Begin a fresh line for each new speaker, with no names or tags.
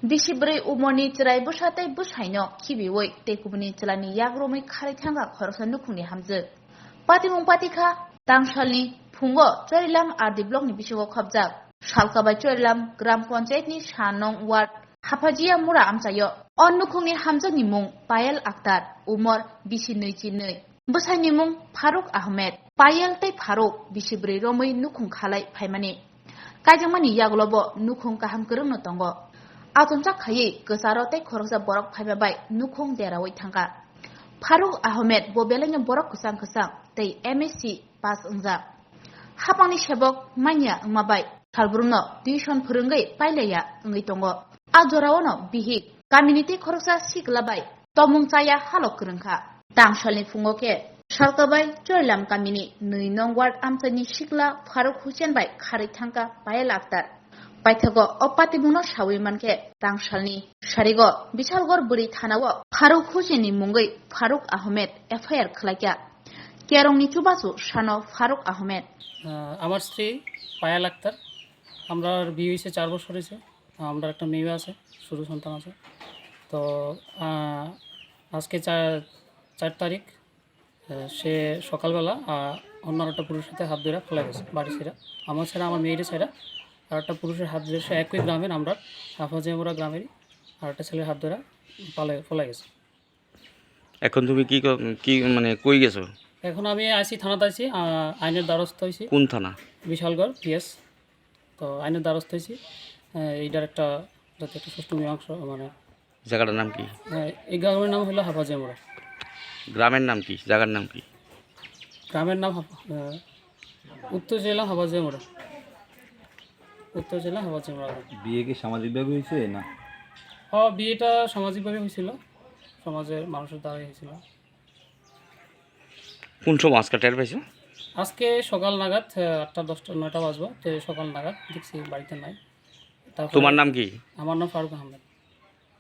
Bisibray umoni chirai bushatai bushaino kibiwoi tekubni chilani yagromi kharitanga khorsa nukuni hamje. Patimung patika tangsalni phungo chorilam ardi blockni bisigo khobjak. Salkabai chorilam gram panchayatni Shanong ward Hapajia mura amsayo. On nukuni hamjani mung Payal Akhtar umor bisi nei. Busani mung Faruk Ahmed. Payal tai Faruk bisibray romoi nukung khalai phaimani. Kajangmani yaglobo nukung kaham kereng no tongo. Atonjak khayi kesaro tai khoroksa borok phaibabai nukung derawai thangka. Faruk Ahmed bobelanya borok kusang tai MSc pass ungjak. Hapangni sebok manya ngmabai salbrumno tuition phurungai pailaya ngai tongo. Ajorawono bihik community khoroksa siklabai tomung chaya halok kerengkha. Tangsalni fungoke Salkabai chorilam kamini 2 nong ward amsani sikla Faruk Hussein bai khari thangka Payal Akhtar. Paithago opatibungno sawi manke tangsalni sarigo Bichalgor buri thanawo Faruk Hussein ni mungai Faruk Ahmed FIR khlaikya. Kerongni chubasu shano Faruk Ahmed.
আমার স্ত্রী পায়াল আক্তার। আমরা বিয়ে হয়েছে 4 বছর হয়েছে। আমরা একটা মেয়ে আছে, শুরু সন্তান আছে। তো আজকে 4 তারিখ সে সকালবেলা অন্য একটা পুরুষের সাথে হাত ধরে ফেলে গেছে বাড়ি ছেড়ে। আমার ছেড়ে আমার মেয়ের ছেড়ে আর একটা পুরুষের হাত ধরে সে একই গ্রামের আমরা হাফাজিয়ামুরা গ্রামেরই আর একটা ছেলের হাত ধরে ফেলে গেছে।
এখন তুমি কি মানে কই গেছো?
এখন আমি আইছি থানাতে আইছি, আইনের দ্বারস্থ হয়েছি।
কোন থানা?
বিশালগড় পিএস। তো আইনের দ্বারস্থ হয়েছি। এইটার একটা যাতে একটা সুষ্ঠু মীমাংস মানে।
জায়গাটার নাম কি?
এই গ্রামের নাম হলো হাফাজিয়ামুরা।
গ্রামের নাম কি? জায়গার নাম কি?
গ্রামের নাম উত্তর জেলা হাফাজিয়ামুরা। উত্তর জেলা হাফাজিয়ামুরা।
বিয়ে কি সামাজিকভাবে হয়েছে না?
বিয়েটা সামাজিকভাবে হয়েছিল, সমাজের মানুষের দ্বারাই হয়েছিল।
কোন সময় আজকে টের পাইছো?
আজকে সকাল নাগাদ 8টা 10টা 9টা বাজবো। তো সকাল নাগাদ দেখছি বাড়িতে নাই।
তোমার নাম কি?
আমার নাম ফারুক আহমেদ।